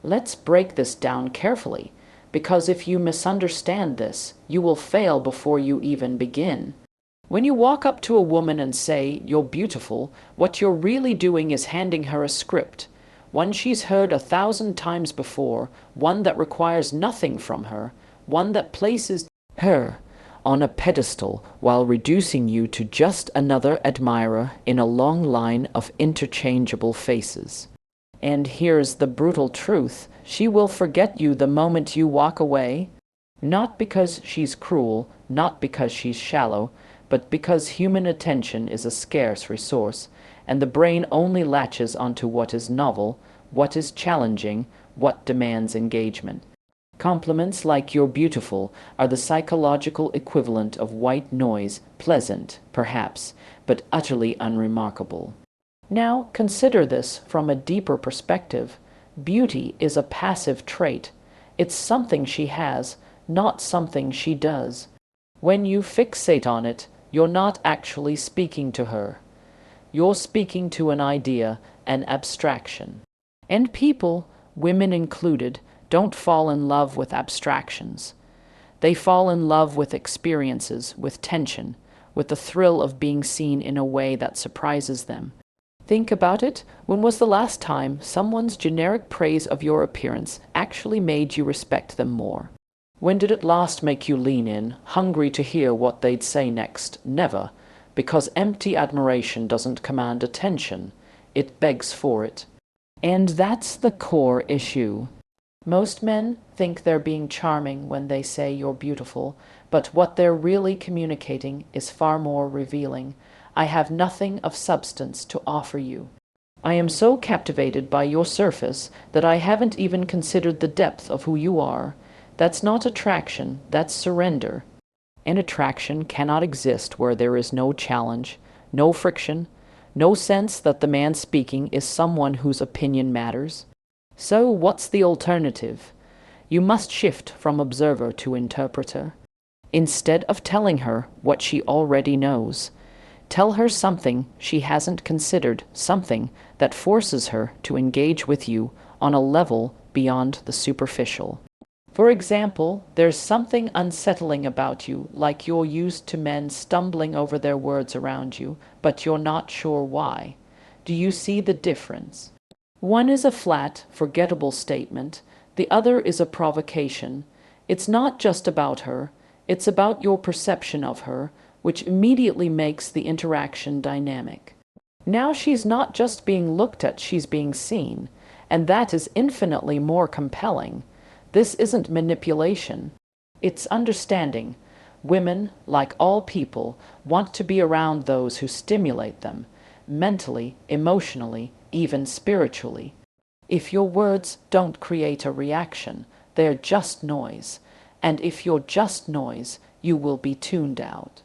Let's break this down carefully, because if you misunderstand this, you will fail before you even begin. When you walk up to a woman and say, "You're beautiful," what you're really doing is handing her a script, one she's heard 1,000 times before, one that requires nothing from her, one that places her on a pedestal while reducing you to just another admirer in a long line of interchangeable faces. And here's the brutal truth: she will forget you the moment you walk away, not because she's cruel, not because she's shallow, but because human attention is a scarce resource, and the brain only latches onto what is novel, what is challenging, what demands engagement. Compliments like "you're beautiful" are the psychological equivalent of white noise, pleasant, perhaps, but utterly unremarkable. Now consider this from a deeper perspective. Beauty is a passive trait. It's something she has, not something she does. When you fixate on it, you're not actually speaking to her. You're speaking to an idea, an abstraction. And people, women included, don't fall in love with abstractions. They fall in love with experiences, with tension, with the thrill of being seen in a way that surprises them. Think about it. When was the last time someone's generic praise of your appearance actually made you respect them more? When did it last make you lean in, hungry to hear what they'd say next? Never, because empty admiration doesn't command attention. It begs for it. And that's the core issue. Most men think they're being charming when they say "you're beautiful," but what they're really communicating is far more revealing. I have nothing of substance to offer you. I am so captivated by your surface that I haven't even considered the depth of who you are. That's not attraction, that's surrender. And attraction cannot exist where there is no challenge, no friction, no sense that the man speaking is someone whose opinion matters. So what's the alternative? You must shift from observer to interpreter. Instead of telling her what she already knows, tell her something she hasn't considered, something that forces her to engage with you on a level beyond the superficial. For example, there's something unsettling about you, like you're used to men stumbling over their words around you, but you're not sure why. Do you see the difference? One is a flat, forgettable statement. The other is a provocation. It's not just about her. It's about your perception of her, which immediately makes the interaction dynamic. Now she's not just being looked at, she's being seen, and that is infinitely more compelling. This isn't manipulation. It's understanding. Women, like all people, want to be around those who stimulate them, mentally, emotionally, even spiritually. If your words don't create a reaction, they're just noise. And if you're just noise, you will be tuned out.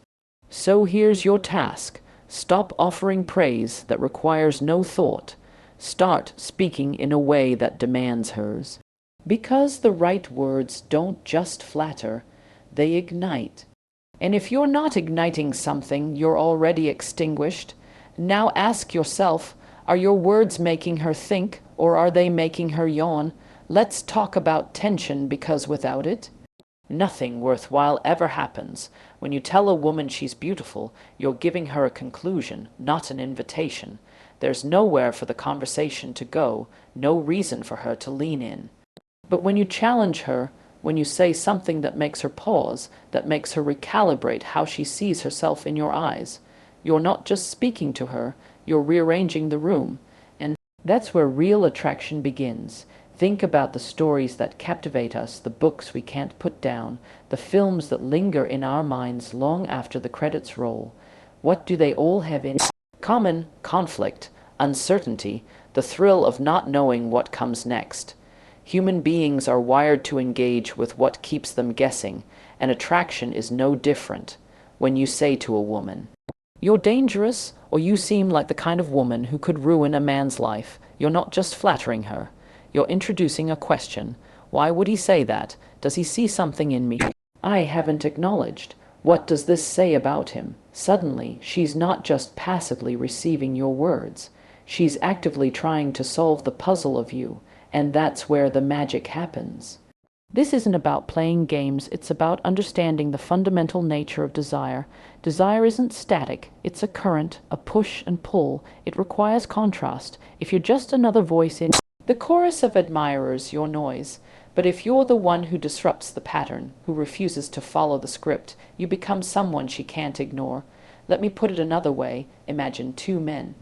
So here's your task. Stop offering praise that requires no thought. Start speaking in a way that demands hers. Because the right words don't just flatter, they ignite. And if you're not igniting something, you're already extinguished. Now ask yourself, are your words making her think, or are they making her yawn? Let's talk about tension, because without it, nothing worthwhile ever happens. When you tell a woman she's beautiful, you're giving her a conclusion, not an invitation. There's nowhere for the conversation to go, no reason for her to lean in. But when you challenge her, when you say something that makes her pause, that makes her recalibrate how she sees herself in your eyes, you're not just speaking to her, you're rearranging the room. And that's where real attraction begins. Think about the stories that captivate us, the books we can't put down, the films that linger in our minds long after the credits roll. What do they all have in common? Conflict, uncertainty, the thrill of not knowing what comes next. Human beings are wired to engage with what keeps them guessing, and attraction is no different. When you say to a woman, "You're dangerous," or "You seem like the kind of woman who could ruin a man's life," you're not just flattering her. You're introducing a question. Why would he say that? Does he see something in me I haven't acknowledged? What does this say about him? Suddenly, she's not just passively receiving your words. She's actively trying to solve the puzzle of you. And that's where the magic happens. This isn't about playing games, it's about understanding the fundamental nature of desire. Desire isn't static, it's a current, a push and pull. It requires contrast. If you're just another voice in the chorus of admirers, you're noise. But if you're the one who disrupts the pattern, who refuses to follow the script, you become someone she can't ignore. Let me put it another way. Imagine two men.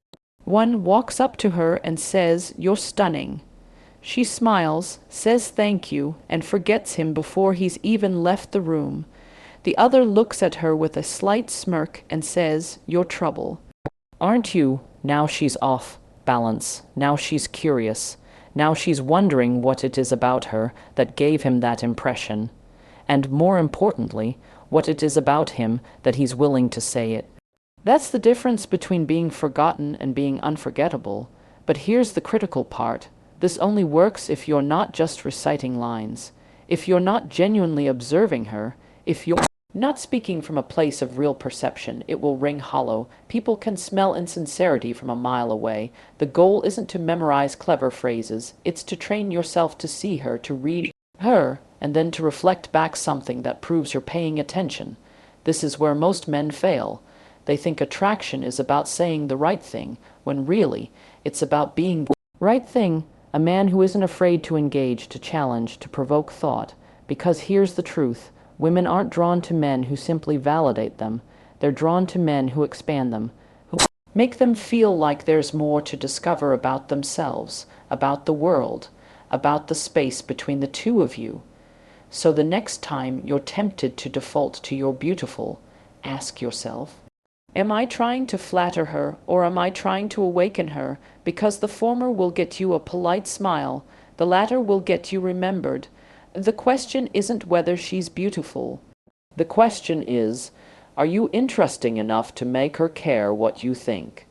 One walks up to her and says, "You're stunning." She smiles, says thank you, and forgets him before he's even left the room. The other looks at her with a slight smirk and says, "You're trouble." Aren't you? Now she's off balance. Now she's curious. Now she's wondering what it is about her that gave him that impression. And more importantly, what it is about him that he's willing to say it. That's the difference between being forgotten and being unforgettable. But here's the critical part. This only works if you're not just reciting lines, if you're not genuinely observing her, if you're not speaking from a place of real perception. It will ring hollow. People can smell insincerity from a mile away. The goal isn't to memorize clever phrases, it's to train yourself to see her, to read her, and then to reflect back something that proves you're paying attention. This is where most men fail. They think attraction is about saying the right thing, when really, it's about being the right thing. A man who isn't afraid to engage, to challenge, to provoke thought. Because here's the truth. Women aren't drawn to men who simply validate them. They're drawn to men who expand them, who make them feel like there's more to discover about themselves, about the world, about the space between the two of you. So the next time you're tempted to default to your beautiful, ask yourself, am I trying to flatter her, or am I trying to awaken her? Because the former will get you a polite smile, the latter will get you remembered. The question isn't whether she's beautiful. The question is, are you interesting enough to make her care what you think?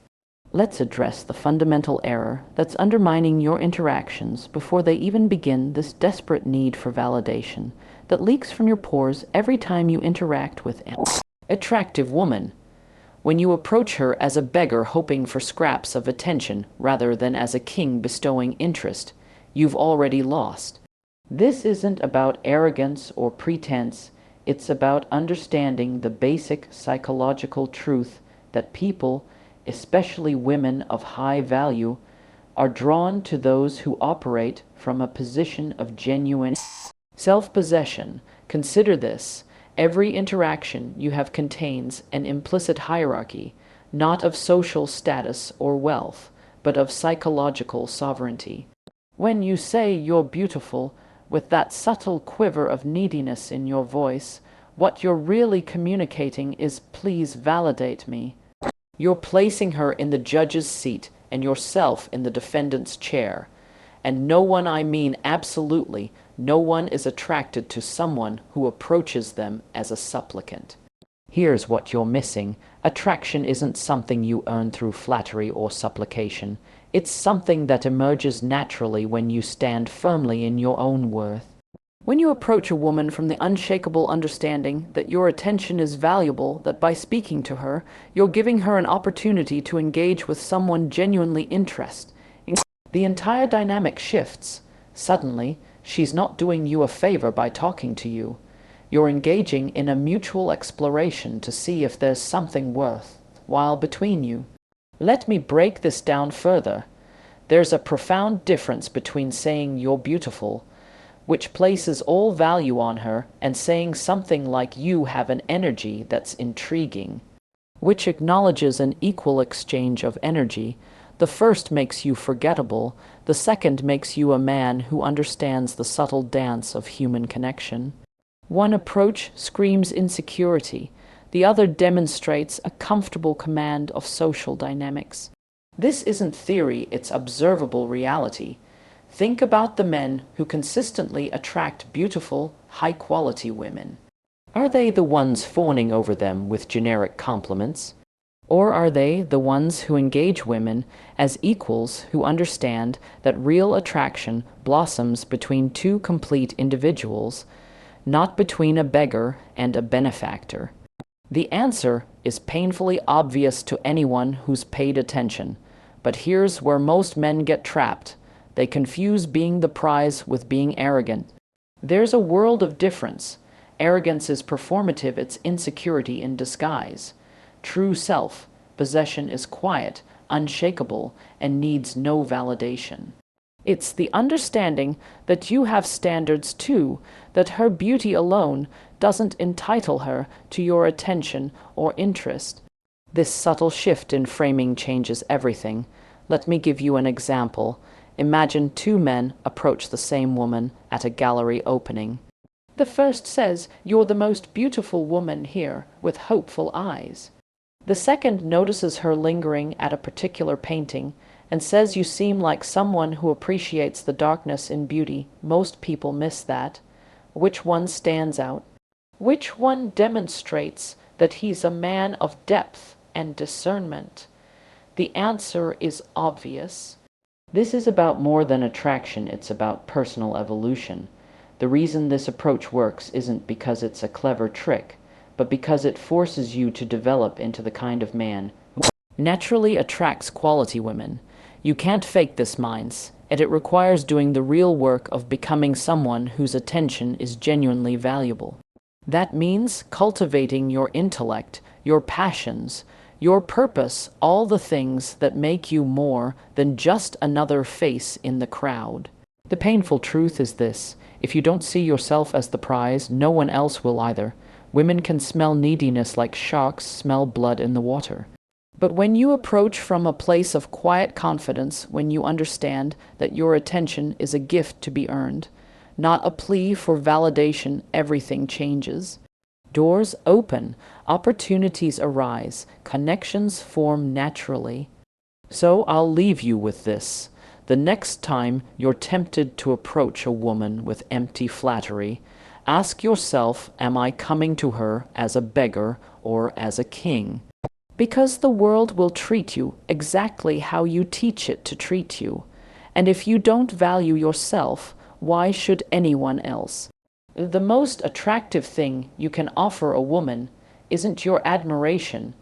Let's address the fundamental error that's undermining your interactions before they even begin, this desperate need for validation that leaks from your pores every time you interact with an attractive woman. When you approach her as a beggar hoping for scraps of attention rather than as a king bestowing interest, you've already lost. This isn't about arrogance or pretense. It's about understanding the basic psychological truth that people, especially women of high value, are drawn to those who operate from a position of genuine self-possession. Consider this. Every interaction you have contains an implicit hierarchy, not of social status or wealth, but of psychological sovereignty. When you say you're beautiful, with that subtle quiver of neediness in your voice, what you're really communicating is, please validate me. You're placing her in the judge's seat and yourself in the defendant's chair. And no one, I mean absolutely, no one is attracted to someone who approaches them as a supplicant. Here's what you're missing. Attraction isn't something you earn through flattery or supplication. It's something that emerges naturally when you stand firmly in your own worth. When you approach a woman from the unshakable understanding that your attention is valuable, that by speaking to her, you're giving her an opportunity to engage with someone genuinely interested, the entire dynamic shifts. Suddenly, she's not doing you a favor by talking to you. You're engaging in a mutual exploration to see if there's something worthwhile between you. Let me break this down further. There's a profound difference between saying you're beautiful, which places all value on her, and saying something like you have an energy that's intriguing, which acknowledges an equal exchange of energy. The first makes you forgettable, the second makes you a man who understands the subtle dance of human connection. One approach screams insecurity, the other demonstrates a comfortable command of social dynamics. This isn't theory, it's observable reality. Think about the men who consistently attract beautiful, high-quality women. Are they the ones fawning over them with generic compliments? Or are they the ones who engage women as equals who understand that real attraction blossoms between two complete individuals, not between a beggar and a benefactor? The answer is painfully obvious to anyone who's paid attention, but here's where most men get trapped. They confuse being the prize with being arrogant. There's a world of difference. Arrogance is performative, it's insecurity in disguise. True self-possession is quiet, unshakable, and needs no validation. It's the understanding that you have standards too, that her beauty alone doesn't entitle her to your attention or interest. This subtle shift in framing changes everything. Let me give you an example. Imagine two men approach the same woman at a gallery opening. The first says, "You're the most beautiful woman here," with hopeful eyes. The second notices her lingering at a particular painting and says, "You seem like someone who appreciates the darkness in beauty. Most people miss that." Which one stands out? Which one demonstrates that he's a man of depth and discernment? The answer is obvious. This is about more than attraction, it's about personal evolution. The reason this approach works isn't because it's a clever trick, but because it forces you to develop into the kind of man who naturally attracts quality women. You can't fake this minds, and it requires doing the real work of becoming someone whose attention is genuinely valuable. That means cultivating your intellect, your passions, your purpose, all the things that make you more than just another face in the crowd. The painful truth is this: if you don't see yourself as the prize, no one else will either. Women can smell neediness like sharks smell blood in the water. But when you approach from a place of quiet confidence, when you understand that your attention is a gift to be earned, not a plea for validation, everything changes. Doors open, opportunities arise, connections form naturally. So I'll leave you with this. The next time you're tempted to approach a woman with empty flattery, ask yourself, am I coming to her as a beggar or as a king? Because the world will treat you exactly how you teach it to treat you. And if you don't value yourself, why should anyone else? The most attractive thing you can offer a woman isn't your admiration,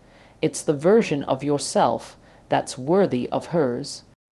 it's the version of yourself that's worthy of hers.